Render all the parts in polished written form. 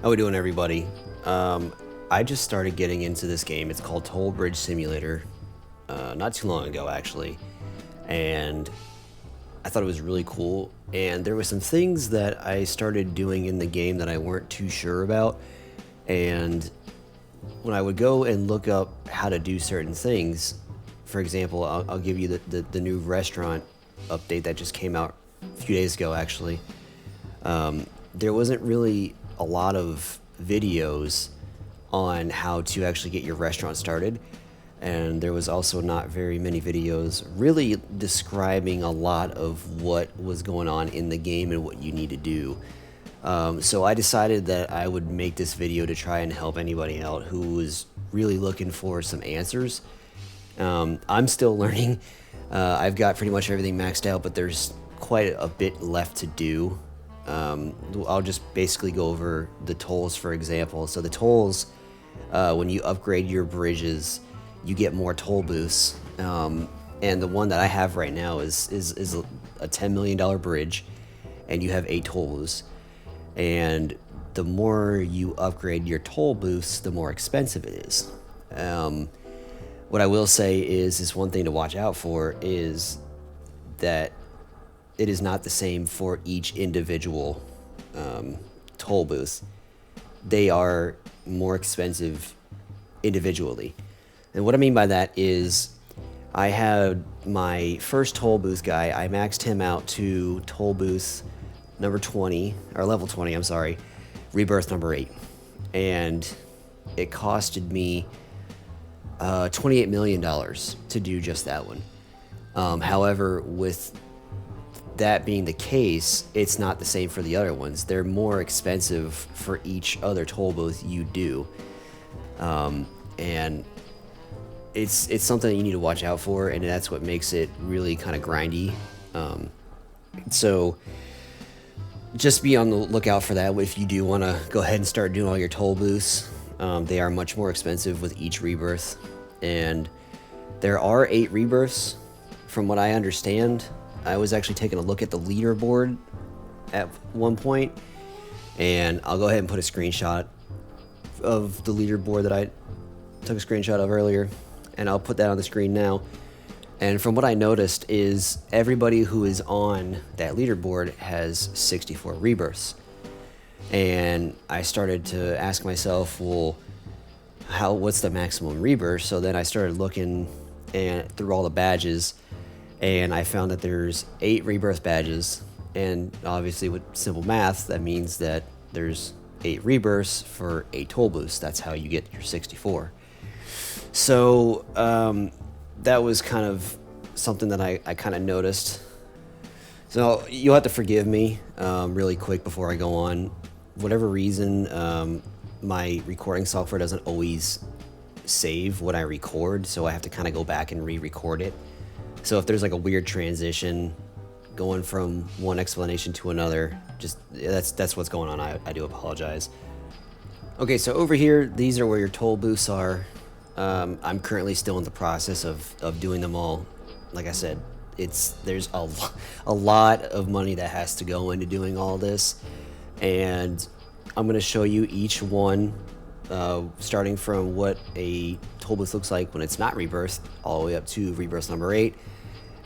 How we doing, everybody? I just started getting into this game. It's called Toll Bridge Simulator, not too long ago, actually, and I thought it was really cool. And there were some things that I started doing in the game that I weren't too sure about. And when I would go and look up how to do certain things, for example, I'll give you the new restaurant update that just came out a few days ago, actually. There wasn't really a lot of videos on how to actually get your restaurant started, and there was also not very many videos really describing a lot of what was going on in the game and what you need to do. So I decided that I would make this video to try and help anybody out who was really looking for some answers. I'm still learning. I've got pretty much everything maxed out, but there's quite a bit left to do. I'll just basically go over the tolls, for example. So the tolls, when you upgrade your bridges, you get more toll booths. And the one that I have right now is a $10 million bridge, and you have 8 toll booths. And the more you upgrade your toll booths, the more expensive it is. What I will say is one thing to watch out for is that it is not the same for each individual toll booth. They are more expensive individually. And what I mean by that is I had my first toll booth guy, I maxed him out to toll booth number 20, or level 20, I'm sorry, rebirth number 8. And it costed me $28 million to do just that one. However, with that being the case, it's not the same for the other ones. They're more expensive for each other toll booth you do. And it's something that you need to watch out for, and that's what makes it really kind of grindy. So just be on the lookout for that if you do want to go ahead and start doing all your toll booths. They are much more expensive with each rebirth, and there are 8 rebirths from what I understand. I was actually taking a look at the leaderboard at one point, and I'll go ahead and put a screenshot of the leaderboard that I took a screenshot of earlier, and I'll put that on the screen now. And from what I noticed is everybody who is on that leaderboard has 64 rebirths. And I started to ask myself, well, what's the maximum rebirth? So then I started looking through all the badges, and I found that there's 8 rebirth badges, and obviously with simple math, that means that there's 8 rebirths for 8 toll booths. That's how you get your 64. So that was kind of something that I kind of noticed. So you'll have to forgive me really quick before I go on. Whatever reason, my recording software doesn't always save what I record, so I have to kind of go back and re-record it. So if there's like a weird transition going from one explanation to another, just that's what's going on. I do apologize. Okay, so over here, these are where your toll booths are. I'm currently still in the process of doing them all. Like I said, there's a lot of money that has to go into doing all this, and I'm gonna show you each one, starting from what a toll booth looks like when it's not rebirthed, all the way up to rebirth number 8.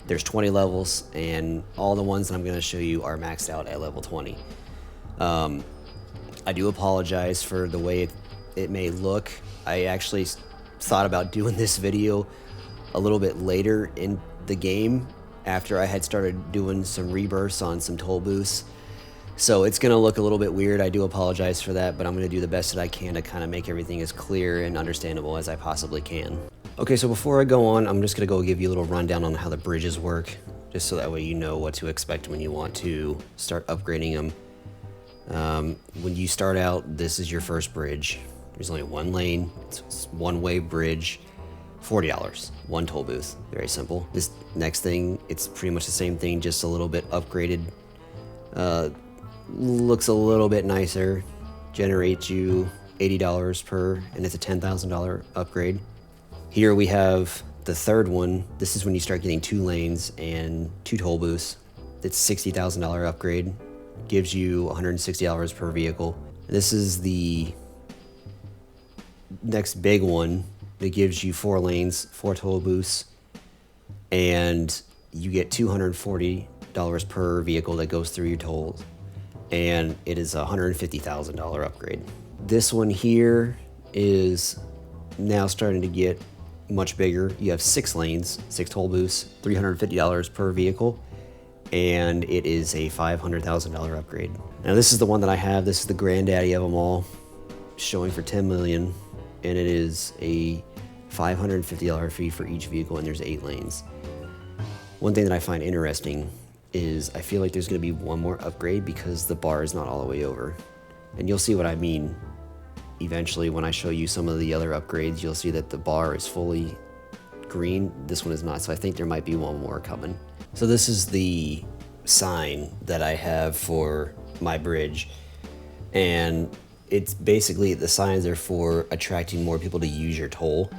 There's 20 levels, and all the ones that I'm gonna show you are maxed out at level 20. I do apologize for the way it may look. I actually thought about doing this video a little bit later in the game after I had started doing some rebirths on some toll booths. So it's going to look a little bit weird. I do apologize for that, but I'm going to do the best that I can to kind of make everything as clear and understandable as I possibly can. Okay, so before I go on, I'm just going to go give you a little rundown on how the bridges work, just so that way you know what to expect when you want to start upgrading them. When you start out, this is your first bridge. There's only one lane, it's one-way bridge, $40, one toll booth, very simple. This next thing, it's pretty much the same thing, just a little bit upgraded. Looks a little bit nicer, generates you $80 per, and it's a $10,000 upgrade. Here we have the third one. This is when you start getting 2 lanes and 2 toll booths. It's $60,000 upgrade, gives you $160 per vehicle. This is the next big one that gives you 4 lanes, 4 toll boosts, and you get $240 per vehicle that goes through your tolls, and it is a $150,000 upgrade. This one here is now starting to get much bigger. You have 6 lanes, 6 toll booths, $350 per vehicle, and it is a $500,000 upgrade. Now this is the one that I have. This is the granddaddy of them all, showing for $10 million, and it is a $550 fee for each vehicle, and there's 8 lanes. One thing that I find interesting is I feel like there's going to be one more upgrade because the bar is not all the way over. And you'll see what I mean eventually when I show you some of the other upgrades. You'll see that the bar is fully green. This one is not, so I think there might be one more coming. So this is the sign that I have for my bridge, and it's basically, the signs are for attracting more people to use your toll.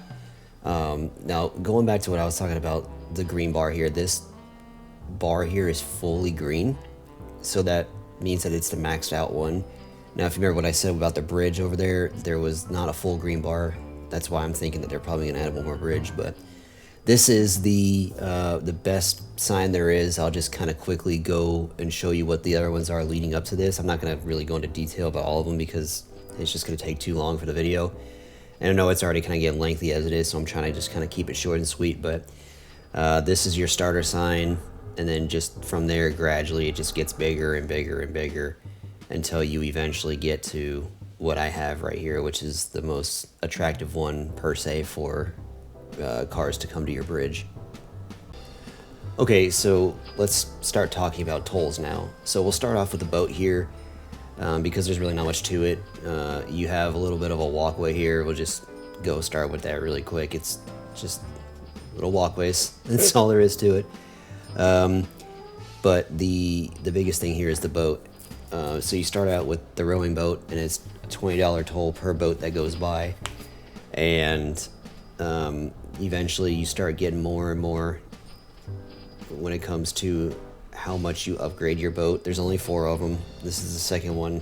Now going back to what I was talking about, the green bar here, this bar here is fully green, so that means that it's the maxed out one. Now if you remember what I said about the bridge over there, there was not a full green bar. That's why I'm thinking that they're probably gonna add one more bridge, but this is the best sign there is. I'll just kind of quickly go and show you what the other ones are leading up to this. I'm not gonna really go into detail about all of them because it's just gonna take too long for the video. And I know it's already kind of getting lengthy as it is, so I'm trying to just kind of keep it short and sweet, but this is your starter sign, and then just from there gradually it just gets bigger and bigger and bigger until you eventually get to what I have right here, which is the most attractive one per se for cars to come to your bridge. Okay, so let's start talking about tolls now. So we'll start off with the boat here, because there's really not much to it. You have a little bit of a walkway here. We'll just go start with that really quick. It's just little walkways. That's all there is to it. But the biggest thing here is the boat. So you start out with the rowing boat, and it's a $20 toll per boat that goes by, and eventually you start getting more and more when it comes to how much you upgrade your boat. There's only 4 of them. This is the second one.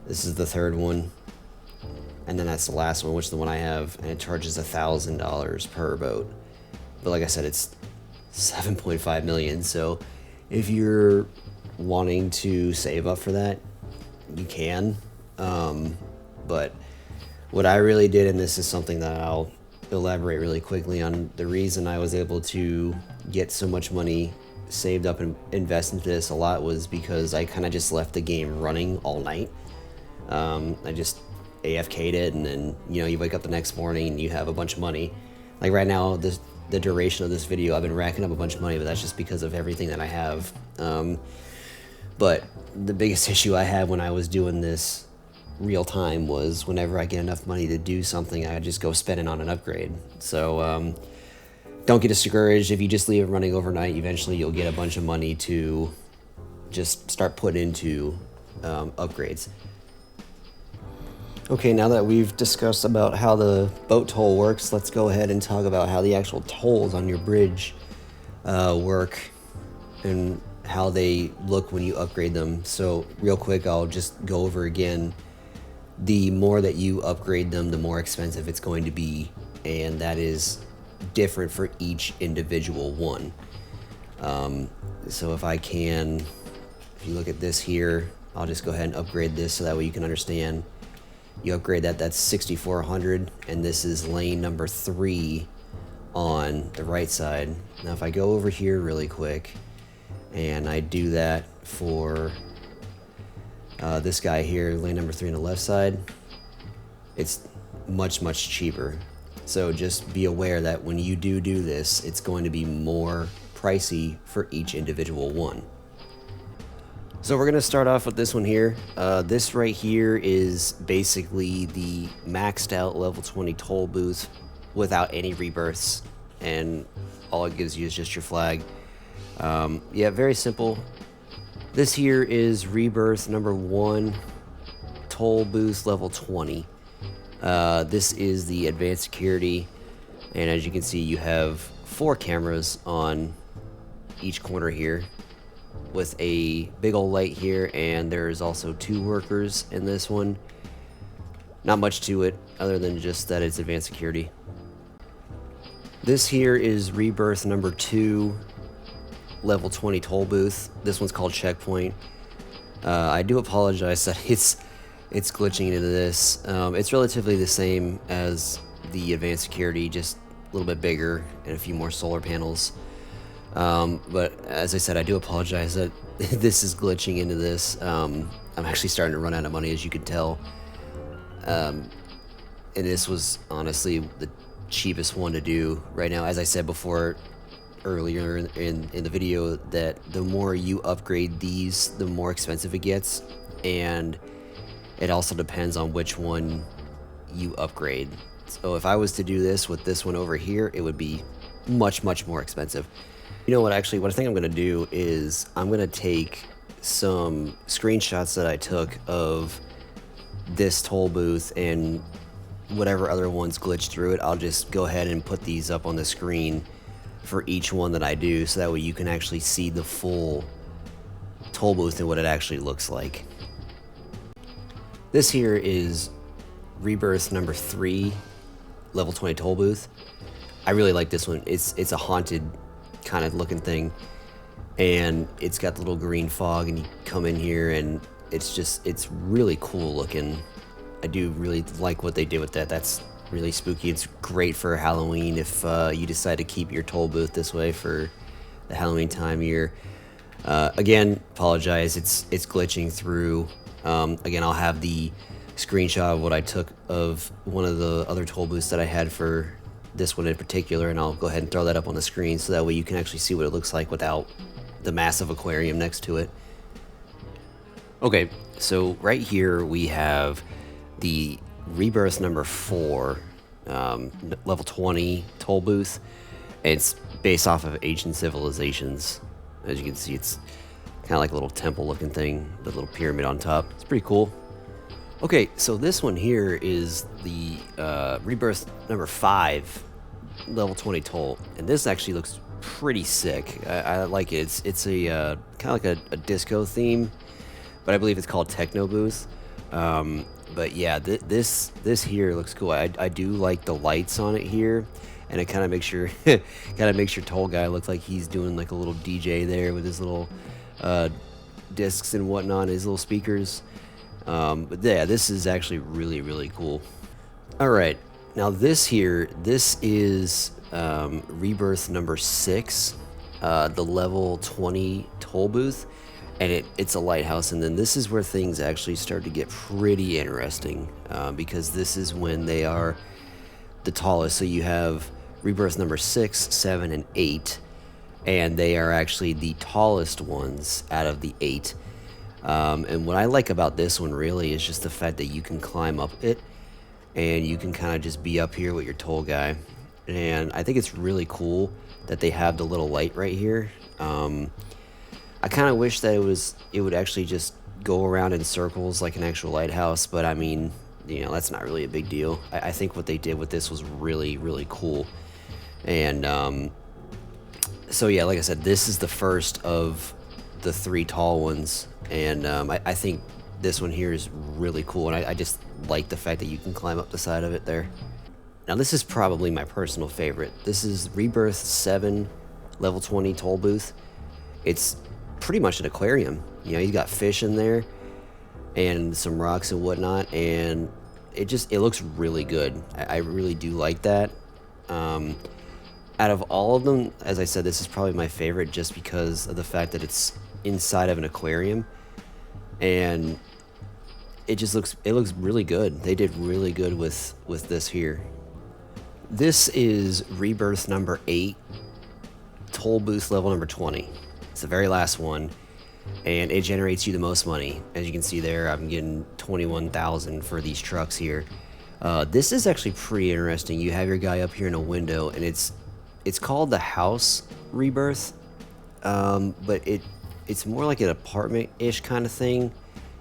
This is the third one. And then that's the last one, which is the one I have, and it charges $1,000 per boat. But like I said, it's 7.5 million. So if you're wanting to save up for that, you can. But what I really did, and this is something that I'll elaborate really quickly on, the reason I was able to get so much money saved up and invest into this a lot was because I kind of just left the game running all night. I just AFK'd it, and then you wake up the next morning and you have a bunch of money. Like right now, the duration of this video, I've been racking up a bunch of money, but that's just because of everything that I have. But the biggest issue I had when I was doing this real time was whenever I get enough money to do something, I just go spend it on an upgrade. So don't get discouraged. If you just leave it running overnight, eventually you'll get a bunch of money to just start putting into upgrades. Okay, now that we've discussed about how the boat toll works, let's go ahead and talk about how the actual tolls on your bridge work and how they look when you upgrade them. So real quick, I'll just go over again. The more that you upgrade them, the more expensive it's going to be, and that is different for each individual one. So if you look at this here, I'll just go ahead and upgrade this so that way you can understand. You upgrade that, that's 6,400, and this is lane number 3 on the right side. Now if I go over here really quick and I do that for this guy here, lane number 3 on the left side, it's much cheaper. So just be aware that when you do this, it's going to be more pricey for each individual one. So we're going to start off with this one here. This right here is basically the maxed out level 20 toll booth without any rebirths, and all it gives you is just your flag. Yeah, very simple. This here is rebirth number 1, toll booth level 20. This is the advanced security, and as you can see, you have 4 cameras on each corner here. with a big old light here, and there's also 2 workers in this one. Not much to it other than just that it's advanced security. This here is Rebirth number 2, level 20 toll booth. This one's called Checkpoint. I do apologize that it's glitching into this. It's relatively the same as the advanced security, just a little bit bigger and a few more solar panels. But as I said, I do apologize that this is glitching into this. I'm actually starting to run out of money, as you can tell. And this was honestly the cheapest one to do right now. As I said before earlier in the video, that the more you upgrade these, the more expensive it gets, and it also depends on which one you upgrade. So if I was to do this with this one over here, it would be much more expensive. You know what, actually, what I think I'm going to do is I'm going to take some screenshots that I took of this toll booth and whatever other ones glitch through it. I'll just go ahead and put these up on the screen for each one that I do, so that way you can actually see the full toll booth and what it actually looks like. This here is Rebirth number 3, level 20 toll booth. I really like this one. It's a haunted kind of looking thing, and it's got the little green fog, and you come in here and it's really cool looking. I do really like what they did with that. That's really spooky. It's great for Halloween if you decide to keep your toll booth this way for the Halloween time of year. Again, apologize, it's glitching through. Again, I'll have the screenshot of what I took of one of the other toll booths that I had for this one in particular, and I'll go ahead and throw that up on the screen so that way you can actually see what it looks like without the massive aquarium next to it. Okay, so right here we have the Rebirth number 4, level 20 toll booth. It's based off of ancient civilizations. As you can see, it's kind of like a little temple looking thing, the little pyramid on top. It's pretty cool. Okay, so this one here is the Rebirth number 5, level 20 toll, and this actually looks pretty sick. I like it. It's a kind of like a disco theme, but I believe it's called Techno Booth. But yeah, this here looks cool. I do like the lights on it here, and it kind of makes your toll guy look like he's doing like a little DJ there with his little discs and whatnot, his little speakers. But yeah, this is actually really cool. All right, now this is Rebirth number 6, the level 20 toll booth, and it's a lighthouse. And then this is where things actually start to get pretty interesting, because this is when they are the tallest. So you have Rebirth number 6, 7, and 8, and they are actually the tallest ones out of the 8. And what I like about this one really is just the fact that you can climb up it, and you can kind of just be up here with your toll guy. And I think it's really cool that they have the little light right here. I kind of wish that it would actually just go around in circles like an actual lighthouse, but I mean, you know, that's not really a big deal. I think what they did with this was really cool. And so yeah, like I said, this is the first of the 3 tall ones, and I think this one here is really cool, and I just like the fact that you can climb up the side of it there. Now this is probably my personal favorite. This is Rebirth 7, level 20 toll booth. It's pretty much an aquarium. You know, you've got fish in there and some rocks and whatnot, and it looks really good. I really do like that. Out of all of them, as I said, this is probably my favorite just because of the fact that it's inside of an aquarium, and it looks really good. They did really good with this here. This is Rebirth number 8, toll booth level number 20. It's the very last one, and it generates you the most money. As you can see there, I'm getting 21,000 for these trucks here. This is actually pretty interesting. You have your guy up here in a window, and it's called the house Rebirth, but it's more like an apartment-ish kind of thing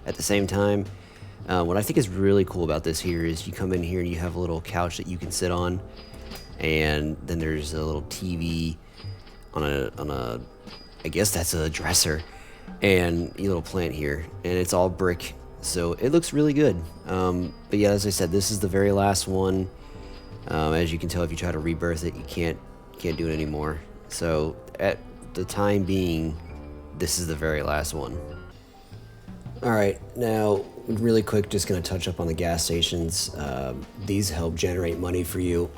at the same time. What I think is really cool about this here is you come in here and you have a little couch that you can sit on, and then there's a little TV on a I guess that's a dresser, and a little plant here, and it's all brick, so it looks really good. But yeah, as I said, this is the very last one. As you can tell, if you try to rebirth it, you can't do it anymore. So at the time being, this is the very last one. All right, now really quick, just gonna touch up on the gas stations. These help generate money for you.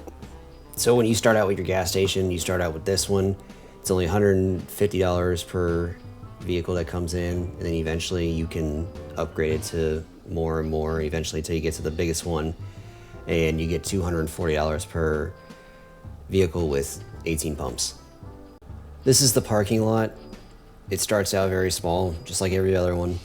So when you start out with your gas station, you start out with this one. It's only $150 per vehicle that comes in, and then eventually you can upgrade it to more and more, eventually until you get to the biggest one, and you get $240 per vehicle with 18 pumps. This is the parking lot. It starts out very small, just like every other one,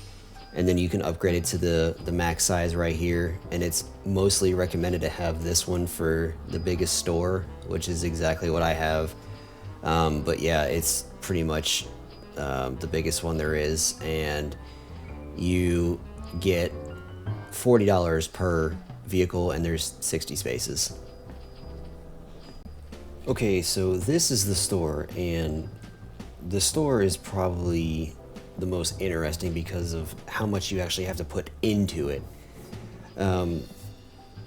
and then you can upgrade it to the max size right here, and it's mostly recommended to have this one for the biggest store, which is exactly what I have. But yeah, it's pretty much the biggest one there is, and you get $40 per vehicle, and there's 60 spaces. Okay, so this is the store, and the store is probably the most interesting because of how much you actually have to put into it.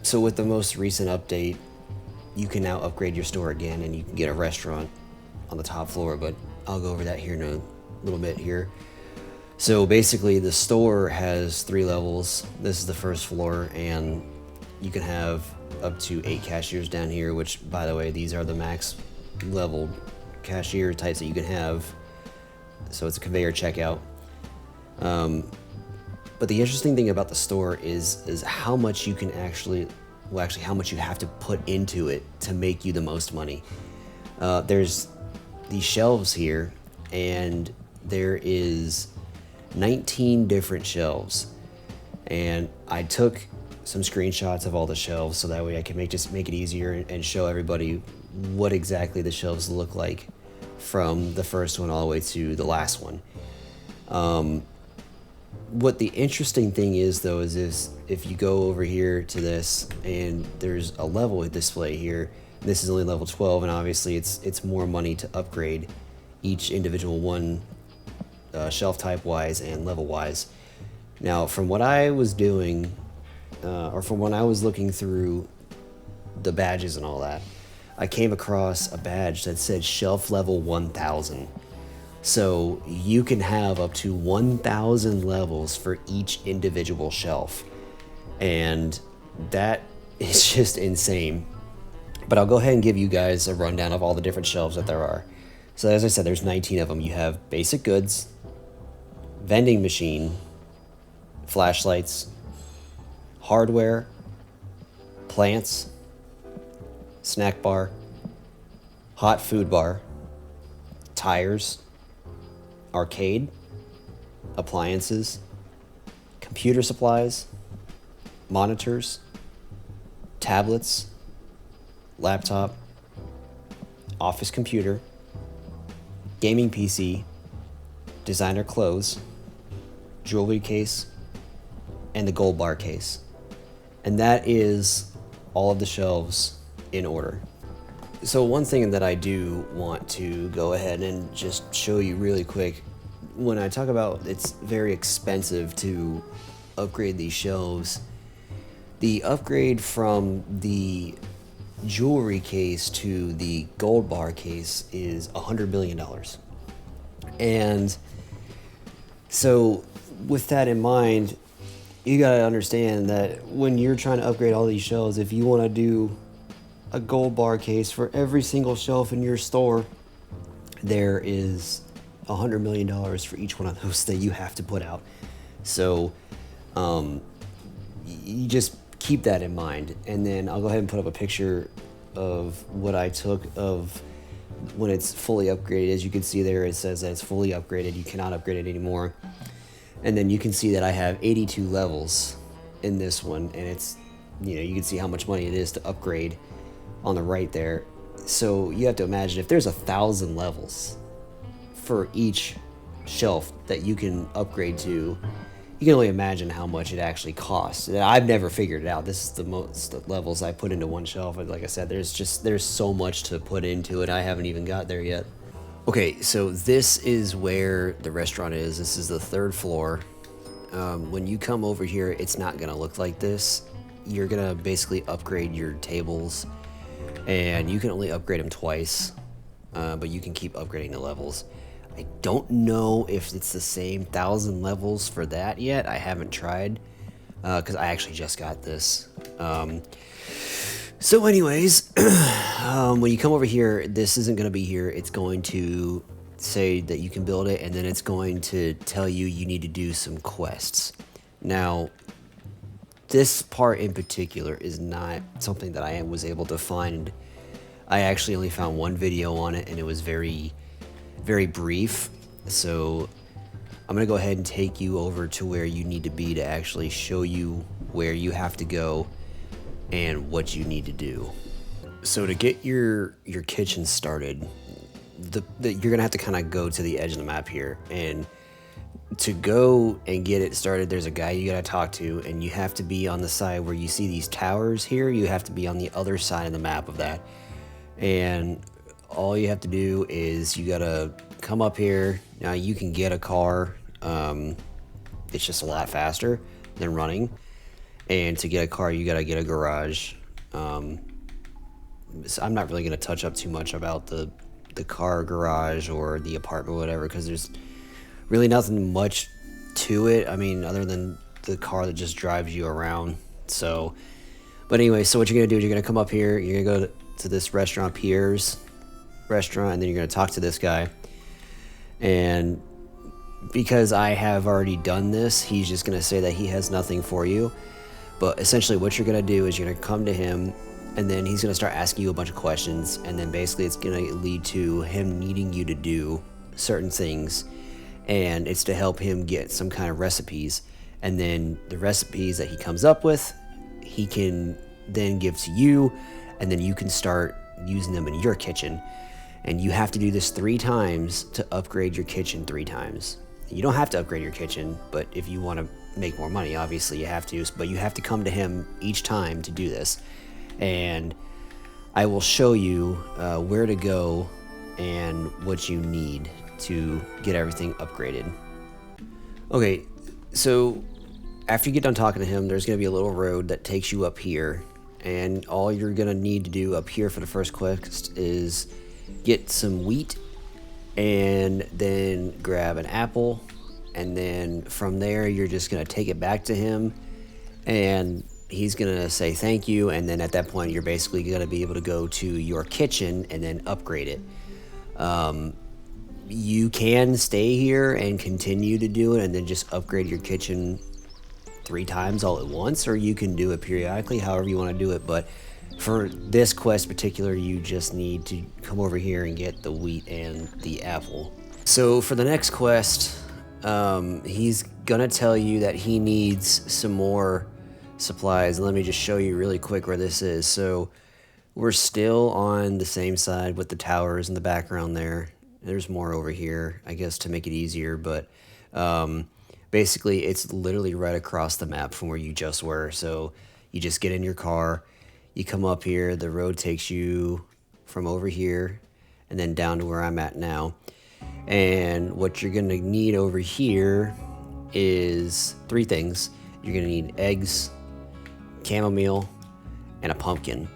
So with the most recent update, you can now upgrade your store again, and you can get a restaurant on the top floor, but I'll go over that here in a little bit here. So basically the store has 3 levels. This is the first floor, and you can have up to 8 cashiers down here, which, by the way, these are the max level cashier types that you can have. So it's a conveyor checkout. But the interesting thing about the store is how much you can actually how much you have to put into it to make you the most money. There's these shelves here, and there is 19 different shelves, and I took some screenshots of all the shelves so that way I can make it easier and show everybody what exactly the shelves look like from the first one all the way to the last one. What the interesting thing is, though, is if you go over here to this, and there's a level display here. This is only level 12, and obviously it's more money to upgrade each individual one, shelf type wise and level wise. Now, from what I was doing, or from when I was looking through the badges and all that, I came across a badge that said shelf level 1000. So you can have up to 1000 levels for each individual shelf, and that is just insane. But I'll go ahead and give you guys a rundown of all the different shelves that there are. So as I said, there's 19 of them. You have basic goods, vending machine, flashlights, hardware, plants, snack bar, hot food bar, tires, arcade, appliances, computer supplies, monitors, tablets, laptop, office computer, gaming PC, designer clothes, jewelry case, and the gold bar case. And that is all of the shelves in order. So one thing that I do want to go ahead and just show you really quick, when I talk about it's very expensive to upgrade these shelves, the upgrade from the jewelry case to the gold bar case is $100 million. And so with that in mind, you gotta understand that when you're trying to upgrade all these shelves, if you want to do a gold bar case for every single shelf in your store, there is $100 million for each one of those that you have to put out. So you just keep that in mind. And then I'll go ahead and put up a picture of what I took of when it's fully upgraded. As you can see there, it says that it's fully upgraded. You cannot upgrade it anymore. And then you can see that I have 82 levels in this one, and it's, you can see how much money it is to upgrade on the right there. So you have to imagine if there's 1,000 levels for each shelf that you can upgrade to, you can only imagine how much it actually costs. I've never figured it out. This is the most levels I put into one shelf. And like I said, there's so much to put into it. I haven't even got there yet. Okay, so this is where the restaurant is. This is the 3rd floor. When you come over here, it's not gonna look like this. You're gonna basically upgrade your tables, and you can only upgrade them twice, but you can keep upgrading the levels. I don't know if it's the same 1,000 levels for that yet. I haven't tried, because I actually just got this. So anyways, when you come over here, this isn't going to be here. It's going to say that you can build it, and then it's going to tell you you need to do some quests. Now, this part in particular is not something that I was able to find. I actually only found one video on it, and it was very, very brief. So I'm going to go ahead and take you over to where you need to be to actually show you where you have to go and what you need to do. So to get your kitchen started, you're gonna have to kind of go to the edge of the map here, and to go and get it started, there's a guy you gotta talk to, and you have to be on the side where you see these towers here. You have to be on the other side of the map of that, and all you have to do is you gotta come up here. Now you can get a car. It's just a lot faster than running. And to get a car, you gotta get a garage. So I'm not really gonna touch up too much about the car garage or the apartment, whatever, because there's really nothing much to it. I mean, other than the car that just drives you around. So, but anyway, so what you're gonna do is you're gonna come up here. You're gonna go to this restaurant, Pierre's restaurant, and then you're gonna talk to this guy. And because I have already done this, he's just gonna say that he has nothing for you. But essentially what you're going to do is you're going to come to him, and then he's going to start asking you a bunch of questions, and then basically it's going to lead to him needing you to do certain things, and it's to help him get some kind of recipes. And then the recipes that he comes up with, he can then give to you, and then you can start using them in your kitchen. And you have to do this 3 times to upgrade your kitchen 3 times. You don't have to upgrade your kitchen, but if you want to make more money, obviously you have to, but you have to come to him each time to do this. And I will show you where to go and what you need to get everything upgraded. Okay, so after you get done talking to him, there's going to be a little road that takes you up here, and all you're going to need to do up here for the first quest is get some wheat, and then grab an apple, and then from there you're just going to take it back to him, and he's going to say thank you, and then at that point you're basically going to be able to go to your kitchen and then upgrade it. You can stay here and continue to do it and then just upgrade your kitchen 3 times all at once, or you can do it periodically, however you want to do it. But for this quest particular, you just need to come over here and get the wheat and the apple. So for the next quest, he's gonna tell you that he needs some more supplies. Let me just show you really quick where this is. So we're still on the same side with the towers in the background there. There's more over here, I guess, to make it easier, but basically it's literally right across the map from where you just were. So you just get in your car, you come up here, the road takes you from over here and then down to where I'm at now. And what you're gonna need over here is 3 things. You're gonna need eggs, chamomile, and a pumpkin.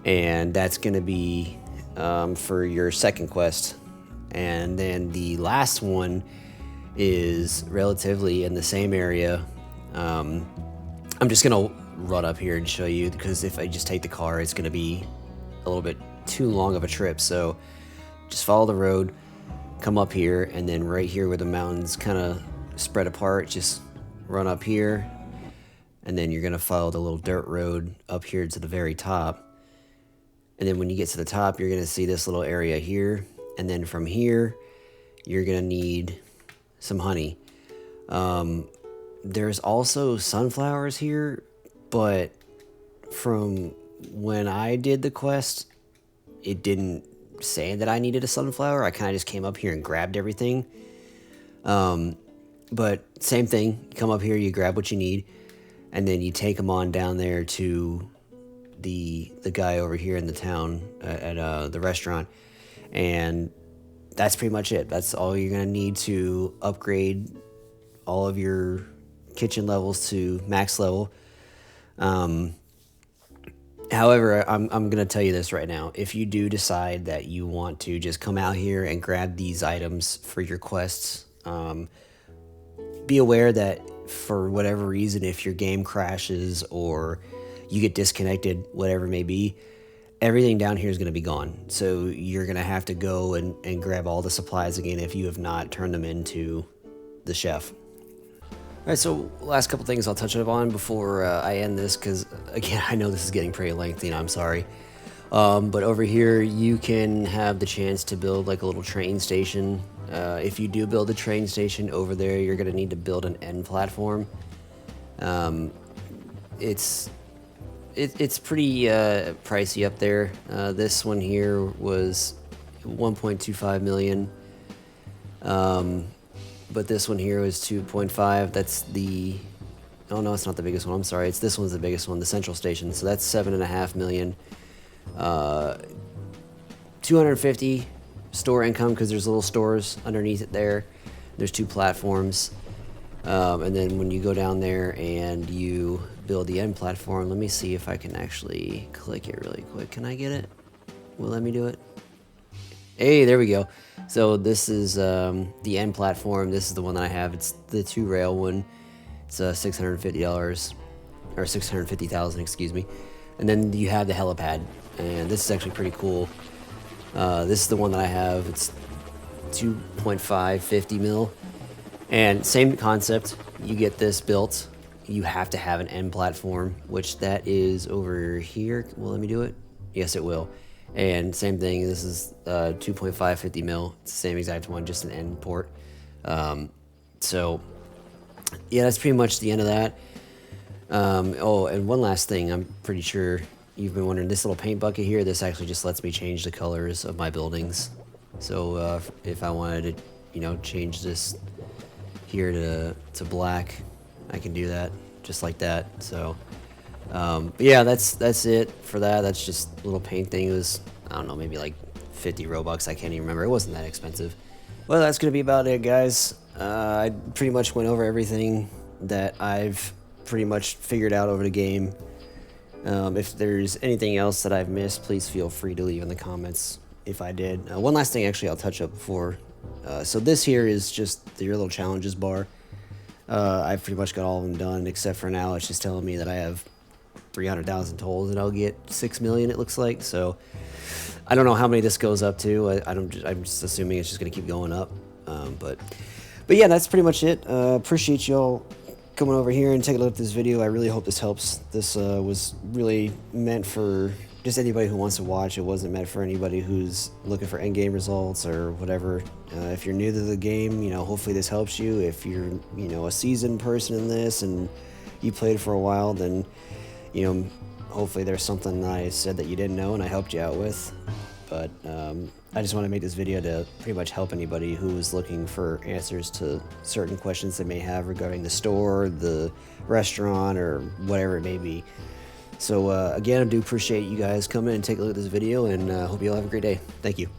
And that's gonna be for your second quest. And then the last one is relatively in the same area. I'm just gonna run up here and show you, because if I just take the car, it's gonna be a little bit too long of a trip. So just follow the road, come up here, and then right here where the mountains kind of spread apart, just run up here, and then you're gonna follow the little dirt road up here to the very top. And then when you get to the top, you're gonna see this little area here, and then from here you're gonna need some honey. There's also sunflowers here, but from when I did the quest, it didn't say that I needed a sunflower. I kind of just came up here and grabbed everything. But same thing, you come up here, you grab what you need, and then you take them on down there to the guy over here in the town at the restaurant, and that's pretty much it. That's all you're gonna need to upgrade all of your kitchen levels to max level. However, I'm going to tell you this right now. If you do decide that you want to just come out here and grab these items for your quests, be aware that for whatever reason, if your game crashes or you get disconnected, whatever it may be, everything down here is going to be gone. So you're going to have to go and grab all the supplies again if you have not turned them into the chef. All right, so last couple things I'll touch upon before I end this, because again, I know this is getting pretty lengthy and I'm sorry. But over here, you can have the chance to build like a little train station. If you do build a train station over there, you're going to need to build an end platform. It's pretty pricey up there. This one here was 1.25 million. But this one here was 2.5. That's the... Oh, no, it's not the biggest one. I'm sorry. This one's the biggest one, the central station. So that's 7.5 million. 250 store income because there's little stores underneath it there. There's 2 platforms. And then when you go down there and you build the end platform, let me see if I can actually click it really quick. Can I get it? Will it let me do it? Hey, there we go. So this is the end platform. This is the one that I have. It's the 2 rail one. It's $650 or 650,000, excuse me. And then you have the helipad, and this is actually pretty cool. This is the one that I have. It's 2.550 mil, and same concept. You get this built. You have to have an end platform, which that is over here. Will let me do it? Yes, it will. And same thing, this is 2.550 mil. It's the same exact one, just an end port. So, yeah, that's pretty much the end of that. Oh, and one last thing, I'm pretty sure you've been wondering, this little paint bucket here, this actually just lets me change the colors of my buildings. So if I wanted to, you know, change this here to black, I can do that, just like that. So... but yeah, that's it for that. That's just a little paint thing. It was, I don't know, maybe like 50 Robux. I can't even remember. It wasn't that expensive. Well, that's going to be about it, guys. I pretty much went over everything that I've pretty much figured out over the game. If there's anything else that I've missed, please feel free to leave in the comments if I did. One last thing, actually, I'll touch up before. So this here is just your little challenges bar. I've pretty much got all of them done, except for now it's just telling me that I have 300,000 tolls and I'll get 6 million, it looks like. So I don't know how many this goes up to. I'm just assuming it's just going to keep going up. But yeah, that's pretty much it. Appreciate y'all coming over here and taking a look at this video. I really hope this helps. This was really meant for just anybody who wants to watch. It wasn't meant for anybody who's looking for end game results or whatever. If you're new to the game, you know, hopefully this helps you. If you're, you know, a seasoned person in this and you played for a while, then you know, hopefully there's something I said that you didn't know and I helped you out with. But I just want to make this video to pretty much help anybody who is looking for answers to certain questions they may have regarding the store, the restaurant, or whatever it may be. So again, I do appreciate you guys coming and taking a look at this video, and hope you all have a great day. Thank you.